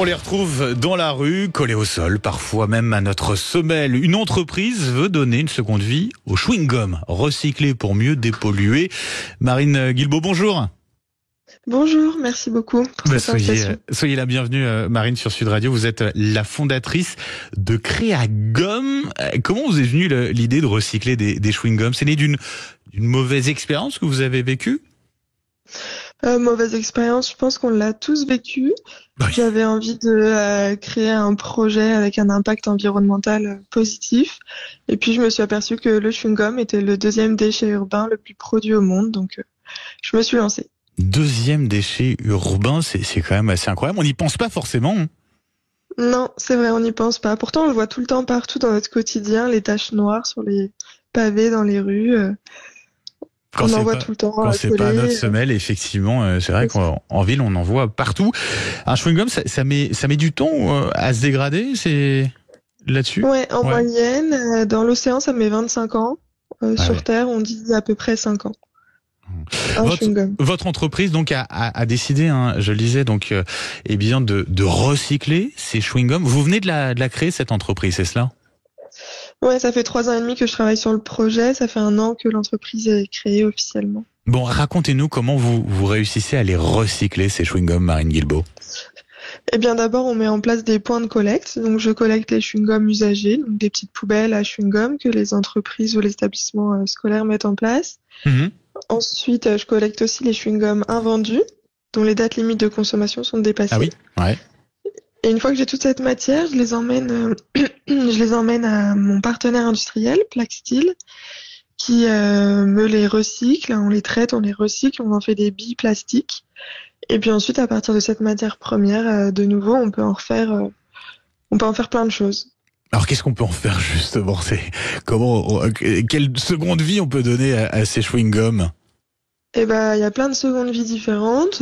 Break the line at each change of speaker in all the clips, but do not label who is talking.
On les retrouve dans la rue, collés au sol, parfois même à notre semelle. Une entreprise veut donner une seconde vie au chewing-gum, recyclé pour mieux dépolluer. Marine Guilbaud, bonjour.
Bonjour, merci beaucoup pour cette invitation.
Soyez la bienvenue, Marine, sur Sud Radio. Vous êtes la fondatrice de Créagum. Comment vous est venue l'idée de recycler des chewing-gums? C'est né d'une mauvaise expérience que vous avez vécue?
Mauvaise expérience, je pense qu'on l'a tous vécu. Oui. J'avais envie de créer un projet avec un impact environnemental positif. Et puis je me suis aperçue que le chewing-gum était le deuxième déchet urbain le plus produit au monde. Donc je me suis lancée.
Deuxième déchet urbain, c'est quand même assez incroyable. On n'y pense pas forcément.
Non, c'est vrai, on n'y pense pas. Pourtant, on le voit tout le temps partout dans notre quotidien, les taches noires sur les pavés dans les rues. On en voit tout le temps.
Quand c'est pas notre semelle, effectivement, c'est vrai qu'en ville, on en voit partout. Un chewing-gum, ça met du temps à se dégrader, c'est là-dessus?
Ouais, en moyenne, dans l'océan, ça met 25 ans. Sur Terre, on dit à peu près 5 ans.
Votre entreprise donc a décidé, je le disais, donc eh bien de recycler ces chewing-gums. Vous venez de la créer, cette entreprise, c'est cela?
Ouais, ça fait 3 ans et demi que je travaille sur le projet. Ça fait 1 an que l'entreprise est créée officiellement.
Bon, racontez-nous comment vous réussissez à les recycler, ces chewing-gums, Marine Guilbaud.
Eh bien, d'abord, on met en place des points de collecte. Donc, je collecte les chewing-gums usagés, donc des petites poubelles à chewing-gum que les entreprises ou les établissements scolaires mettent en place. Ensuite, je collecte aussi les chewing-gums invendus, dont les dates limites de consommation sont dépassées.
Ah oui, ouais.
Et une fois que j'ai toute cette matière, je les emmène à mon partenaire industriel, Plaxtil, qui me les recycle. On les traite, on les recycle, on en fait des billes plastiques. Et puis ensuite, à partir de cette matière première, de nouveau, on peut en faire plein de choses.
Alors, qu'est-ce qu'on peut en faire justement? Quelle seconde vie on peut donner à ces chewing-gums?
Eh ben, il y a plein de secondes vie différentes.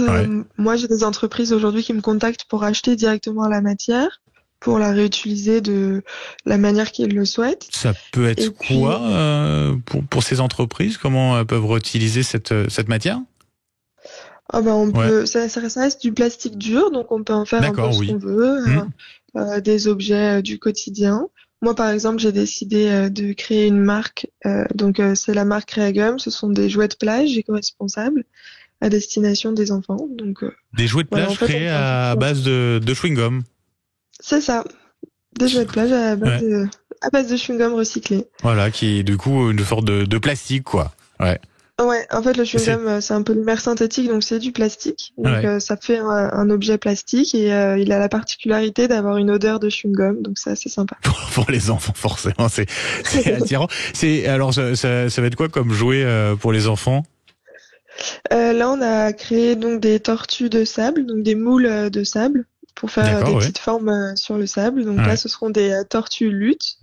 Moi, j'ai des entreprises aujourd'hui qui me contactent pour acheter directement la matière, pour la réutiliser de la manière qu'ils le souhaitent.
Ça peut être pour ces entreprises? Comment elles peuvent réutiliser cette matière?
Ah ben, on peut, ça reste du plastique dur, donc on peut en faire un peu ce qu'on veut, des objets du quotidien. Moi, par exemple, j'ai décidé de créer une marque. C'est la marque Créagum. Ce sont des jouets de plage éco-responsables à destination des enfants. Donc,
des jouets de plage créés à base de chewing-gum.
C'est ça. Des jouets de plage à base de chewing-gum recyclé.
Voilà, qui est du coup une sorte de plastique, quoi. Ouais.
Ouais, en fait, le chewing-gum, c'est un polymère synthétique, donc c'est du plastique. Donc, ça fait un objet plastique et il a la particularité d'avoir une odeur de chewing-gum, donc c'est assez sympa.
Pour les enfants, forcément, c'est attirant. Alors, ça va être quoi comme jouet pour les enfants?
Là, on a créé donc des tortues de sable, donc des moules de sable, pour faire des petites formes sur le sable. Donc là, ce seront des tortues luttes.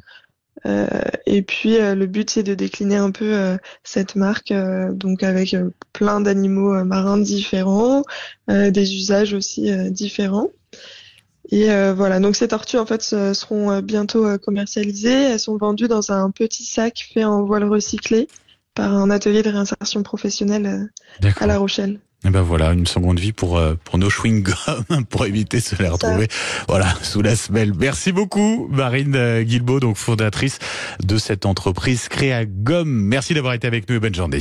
Et puis le but c'est de décliner un peu cette marque donc avec plein d'animaux marins différents, des usages aussi différents. Et voilà, donc ces tortues en fait seront bientôt commercialisées. Elles sont vendues dans un petit sac fait en voile recyclé par un atelier de réinsertion professionnelle à La Rochelle.
Et ben voilà, une seconde vie pour nos chewing-gums, pour éviter de se les retrouver sous la semelle. Merci beaucoup, Marine Guilbaud, donc fondatrice de cette entreprise Créagum. Merci d'avoir été avec nous et bonne journée.